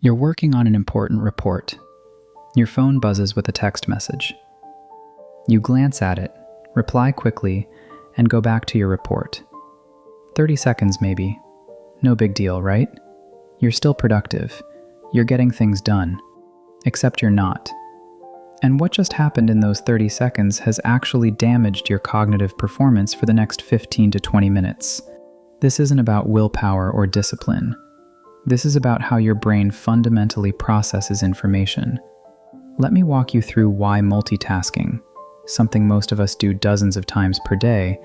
You're working on an important report. Your phone buzzes with a text message. You glance at it, reply quickly, and go back to your report. 30 seconds maybe. No big deal, right? You're still productive. You're getting things done. Except you're not. And what just happened in those 30 seconds has actually damaged your cognitive performance for the next 15 to 20 minutes. This isn't about willpower or discipline. This is about how your brain fundamentally processes information. Let me walk you through why multitasking, something most of us do dozens of times per day,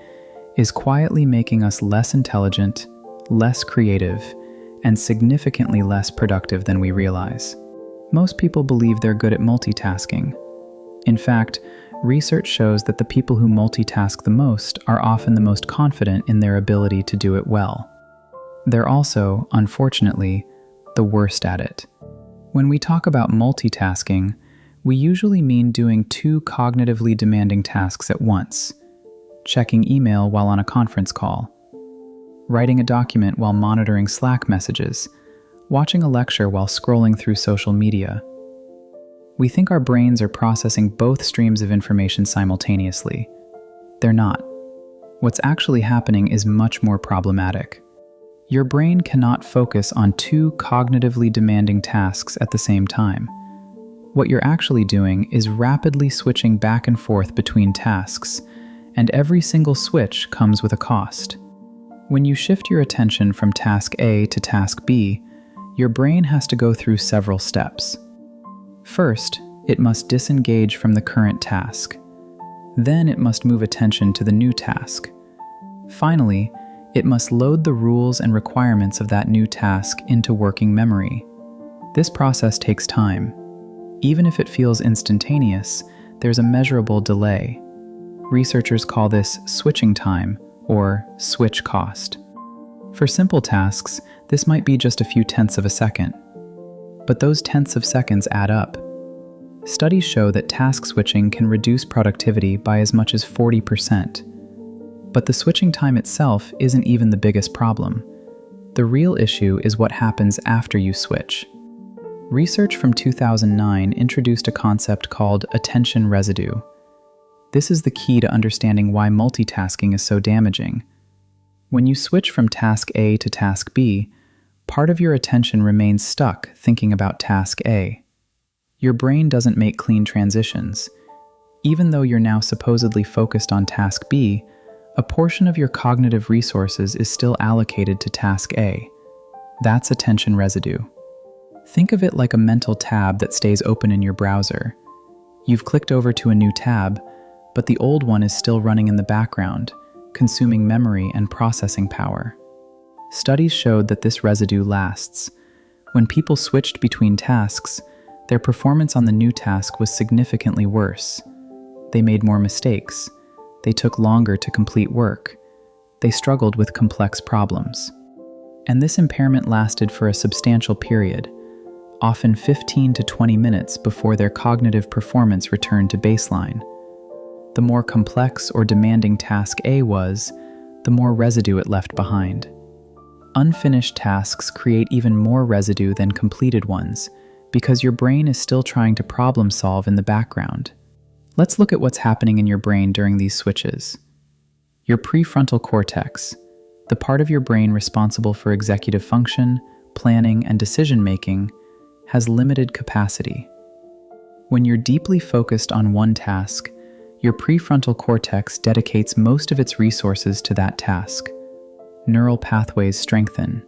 is quietly making us less intelligent, less creative, and significantly less productive than we realize. Most people believe they're good at multitasking. In fact, research shows that the people who multitask the most are often the most confident in their ability to do it well. They're also, unfortunately, the worst at it. When we talk about multitasking, we usually mean doing two cognitively demanding tasks at once: checking email while on a conference call, writing a document while monitoring Slack messages, watching a lecture while scrolling through social media. We think our brains are processing both streams of information simultaneously. They're not. What's actually happening is much more problematic. Your brain cannot focus on two cognitively demanding tasks at the same time. What you're actually doing is rapidly switching back and forth between tasks, and every single switch comes with a cost. When you shift your attention from task A to task B, your brain has to go through several steps. First, it must disengage from the current task. Then it must move attention to the new task. Finally, it must load the rules and requirements of that new task into working memory. This process takes time. Even if it feels instantaneous, there's a measurable delay. Researchers call this switching time, or switch cost. For simple tasks, this might be just a few tenths of a second. But those tenths of seconds add up. Studies show that task switching can reduce productivity by as much as 40%. But the switching time itself isn't even the biggest problem. The real issue is what happens after you switch. Research from 2009 introduced a concept called attention residue. This is the key to understanding why multitasking is so damaging. When you switch from task A to task B, part of your attention remains stuck thinking about task A. Your brain doesn't make clean transitions. Even though you're now supposedly focused on task B, a portion of your cognitive resources is still allocated to task A. That's attention residue. Think of it like a mental tab that stays open in your browser. You've clicked over to a new tab, but the old one is still running in the background, consuming memory and processing power. Studies showed that this residue lasts. When people switched between tasks, their performance on the new task was significantly worse. They made more mistakes. They took longer to complete work. They struggled with complex problems. And this impairment lasted for a substantial period, often 15 to 20 minutes before their cognitive performance returned to baseline. The more complex or demanding task A was, the more residue it left behind. Unfinished tasks create even more residue than completed ones, because your brain is still trying to problem solve in the background. Let's look at what's happening in your brain during these switches. Your prefrontal cortex, the part of your brain responsible for executive function, planning, and decision-making, has limited capacity. When you're deeply focused on one task, your prefrontal cortex dedicates most of its resources to that task. Neural pathways strengthen.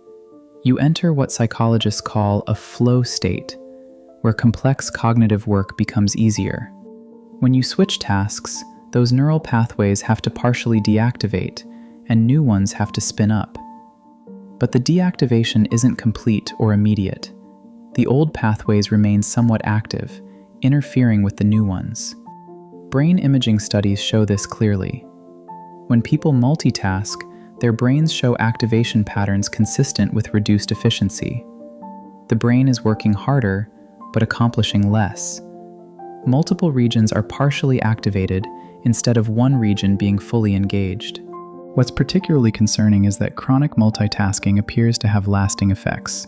You enter what psychologists call a flow state, where complex cognitive work becomes easier. When you switch tasks, those neural pathways have to partially deactivate, and new ones have to spin up. But the deactivation isn't complete or immediate. The old pathways remain somewhat active, interfering with the new ones. Brain imaging studies show this clearly. When people multitask, their brains show activation patterns consistent with reduced efficiency. The brain is working harder, but accomplishing less. Multiple regions are partially activated instead of one region being fully engaged. What's particularly concerning is that chronic multitasking appears to have lasting effects.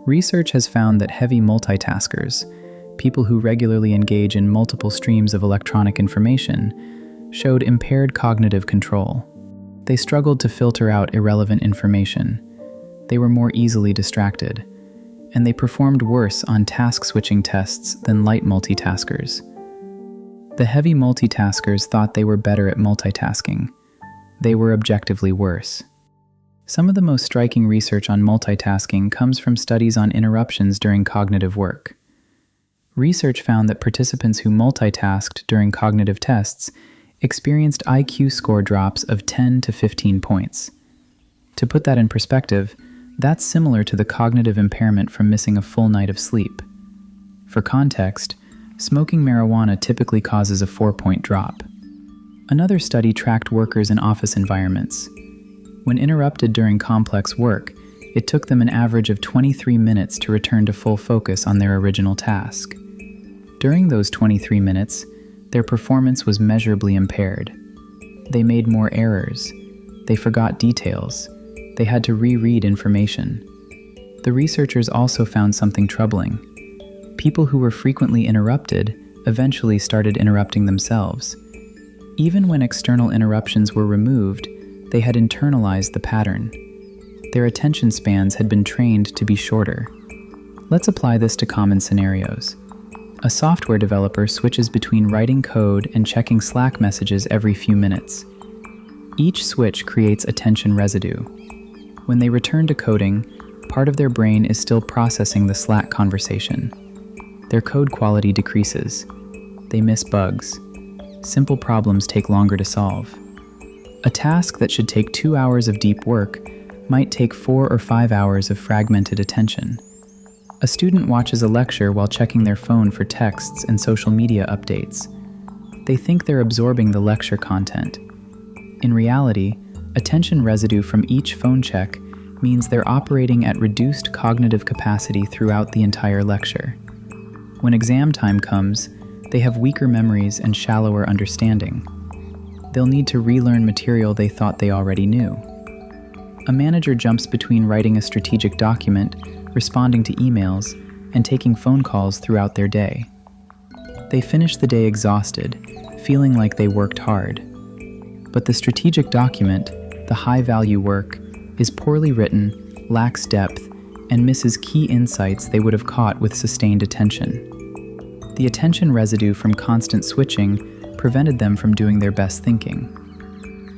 Research has found that heavy multitaskers, people who regularly engage in multiple streams of electronic information, showed impaired cognitive control. They struggled to filter out irrelevant information. They were more easily distracted, and they performed worse on task-switching tests than light multitaskers. The heavy multitaskers thought they were better at multitasking. They were objectively worse. Some of the most striking research on multitasking comes from studies on interruptions during cognitive work. Research found that participants who multitasked during cognitive tests experienced IQ score drops of 10 to 15 points. To put that in perspective, that's similar to the cognitive impairment from missing a full night of sleep. For context, smoking marijuana typically causes a 4-point drop. Another study tracked workers in office environments. When interrupted during complex work, it took them an average of 23 minutes to return to full focus on their original task. During those 23 minutes, their performance was measurably impaired. They made more errors. They forgot details. They had to reread information. The researchers also found something troubling. People who were frequently interrupted eventually started interrupting themselves. Even when external interruptions were removed, they had internalized the pattern. Their attention spans had been trained to be shorter. Let's apply this to common scenarios. A software developer switches between writing code and checking Slack messages every few minutes. Each switch creates attention residue. When they return to coding, part of their brain is still processing the Slack conversation. Their code quality decreases. They miss bugs. Simple problems take longer to solve. A task that should take 2 hours of deep work might take 4 or 5 hours of fragmented attention. A student watches a lecture while checking their phone for texts and social media updates. They think they're absorbing the lecture content. In reality, attention residue from each phone check means they're operating at reduced cognitive capacity throughout the entire lecture. When exam time comes, they have weaker memories and shallower understanding. They'll need to relearn material they thought they already knew. A manager jumps between writing a strategic document, responding to emails, and taking phone calls throughout their day. They finish the day exhausted, feeling like they worked hard. But the strategic document, the high-value work, is poorly written, lacks depth, and misses key insights they would have caught with sustained attention. The attention residue from constant switching prevented them from doing their best thinking.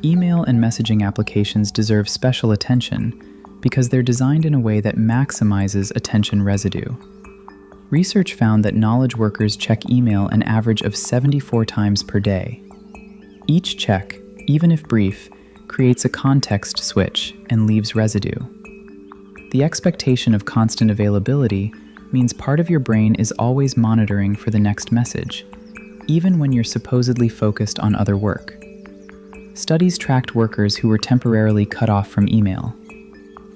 Email and messaging applications deserve special attention because they're designed in a way that maximizes attention residue. Research found that knowledge workers check email an average of 74 times per day. Each check, even if brief, creates a context switch and leaves residue. The expectation of constant availability means part of your brain is always monitoring for the next message, even when you're supposedly focused on other work. Studies tracked workers who were temporarily cut off from email.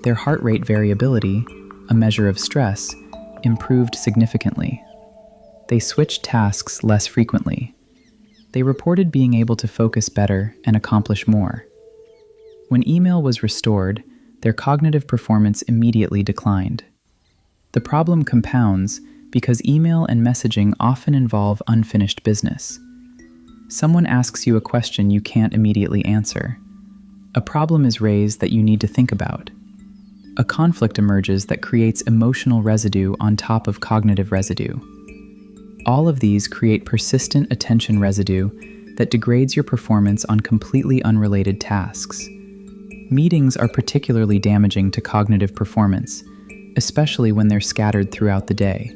Their heart rate variability, a measure of stress, improved significantly. They switched tasks less frequently. They reported being able to focus better and accomplish more. When email was restored, their cognitive performance immediately declined. The problem compounds because email and messaging often involve unfinished business. Someone asks you a question you can't immediately answer. A problem is raised that you need to think about. A conflict emerges that creates emotional residue on top of cognitive residue. All of these create persistent attention residue that degrades your performance on completely unrelated tasks. Meetings are particularly damaging to cognitive performance, especially when they're scattered throughout the day.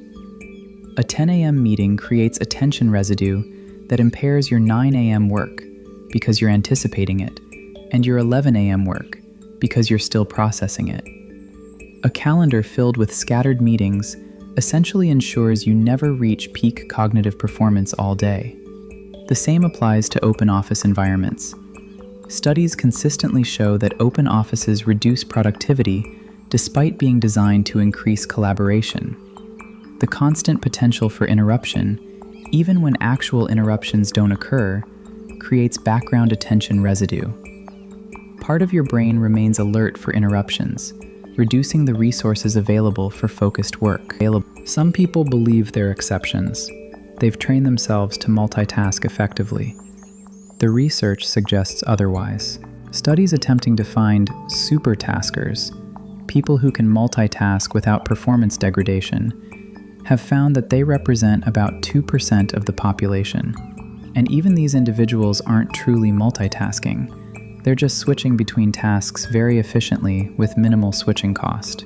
A 10 a.m. meeting creates attention residue that impairs your 9 a.m. work because you're anticipating it, and your 11 a.m. work because you're still processing it. A calendar filled with scattered meetings essentially ensures you never reach peak cognitive performance all day. The same applies to open office environments. Studies consistently show that open offices reduce productivity despite being designed to increase collaboration. The constant potential for interruption, even when actual interruptions don't occur, creates background attention residue. Part of your brain remains alert for interruptions, reducing the resources available for focused work. Some people believe they're exceptions. They've trained themselves to multitask effectively. The research suggests otherwise. Studies attempting to find supertaskers, people who can multitask without performance degradation, have found that they represent about 2% of the population. And even these individuals aren't truly multitasking. They're just switching between tasks very efficiently with minimal switching cost.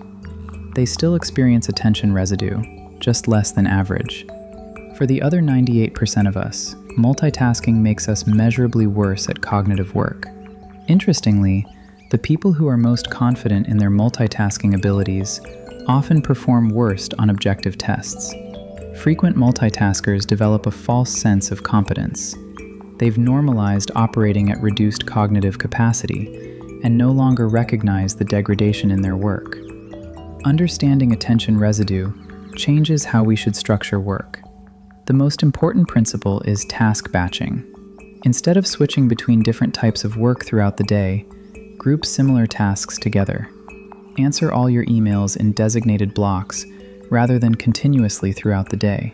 They still experience attention residue, just less than average. For the other 98% of us, multitasking makes us measurably worse at cognitive work. Interestingly, the people who are most confident in their multitasking abilities often perform worst on objective tests. Frequent multitaskers develop a false sense of competence. They've normalized operating at reduced cognitive capacity and no longer recognize the degradation in their work. Understanding attention residue changes how we should structure work. The most important principle is task batching. Instead of switching between different types of work throughout the day, group similar tasks together. Answer all your emails in designated blocks rather than continuously throughout the day.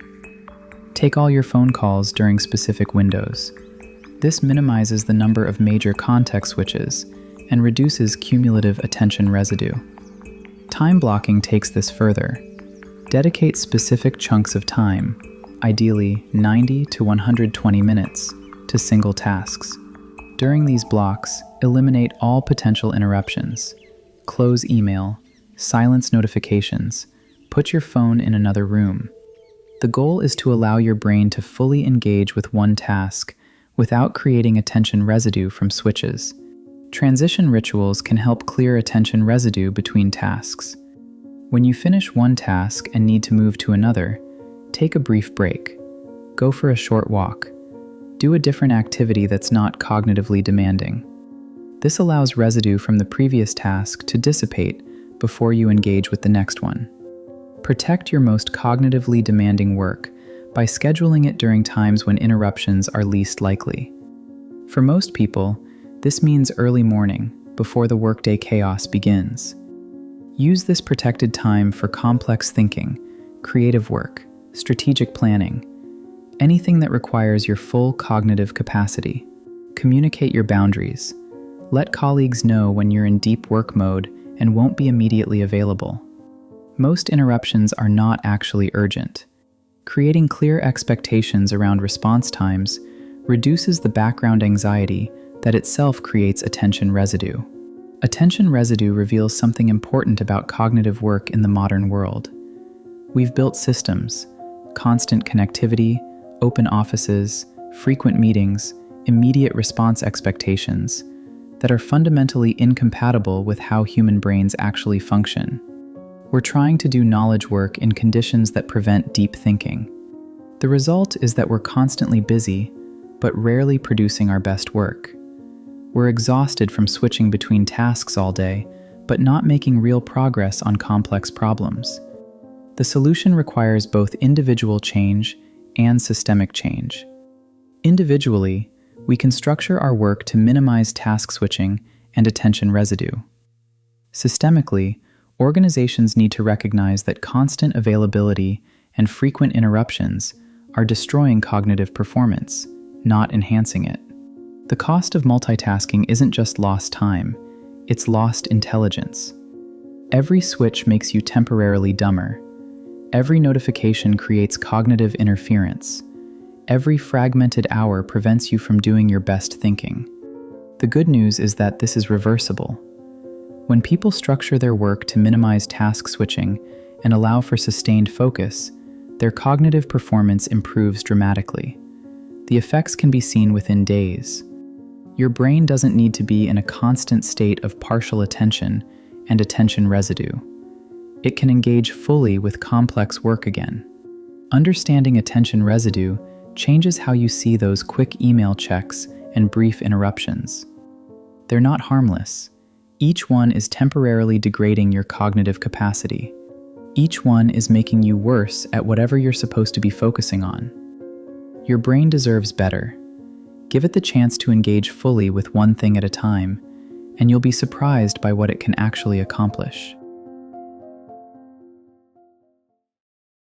Take all your phone calls during specific windows. This minimizes the number of major context switches and reduces cumulative attention residue. Time blocking takes this further. Dedicate specific chunks of time, ideally 90 to 120 minutes, to single tasks. During these blocks, eliminate all potential interruptions. Close email, silence notifications, put your phone in another room. The goal is to allow your brain to fully engage with one task without creating attention residue from switches. Transition rituals can help clear attention residue between tasks. When you finish one task and need to move to another, take a brief break. Go for a short walk. Do a different activity that's not cognitively demanding. This allows residue from the previous task to dissipate before you engage with the next one. Protect your most cognitively demanding work by scheduling it during times when interruptions are least likely. For most people, this means early morning, before the workday chaos begins. Use this protected time for complex thinking, creative work, strategic planning, anything that requires your full cognitive capacity. Communicate your boundaries. Let colleagues know when you're in deep work mode and won't be immediately available. Most interruptions are not actually urgent. Creating clear expectations around response times reduces the background anxiety that itself creates attention residue. Attention residue reveals something important about cognitive work in the modern world. We've built systems, constant connectivity, open offices, frequent meetings, immediate response expectations that are fundamentally incompatible with how human brains actually function. We're trying to do knowledge work in conditions that prevent deep thinking. The result is that we're constantly busy, but rarely producing our best work. We're exhausted from switching between tasks all day, but not making real progress on complex problems. The solution requires both individual change and systemic change. Individually, we can structure our work to minimize task switching and attention residue. Systemically, organizations need to recognize that constant availability and frequent interruptions are destroying cognitive performance, not enhancing it. The cost of multitasking isn't just lost time, it's lost intelligence. Every switch makes you temporarily dumber. Every notification creates cognitive interference. Every fragmented hour prevents you from doing your best thinking. The good news is that this is reversible. When people structure their work to minimize task switching and allow for sustained focus, their cognitive performance improves dramatically. The effects can be seen within days. Your brain doesn't need to be in a constant state of partial attention and attention residue. It can engage fully with complex work again. Understanding attention residue changes how you see those quick email checks and brief interruptions. They're not harmless. Each one is temporarily degrading your cognitive capacity. Each one is making you worse at whatever you're supposed to be focusing on. Your brain deserves better. Give it the chance to engage fully with one thing at a time, and you'll be surprised by what it can actually accomplish.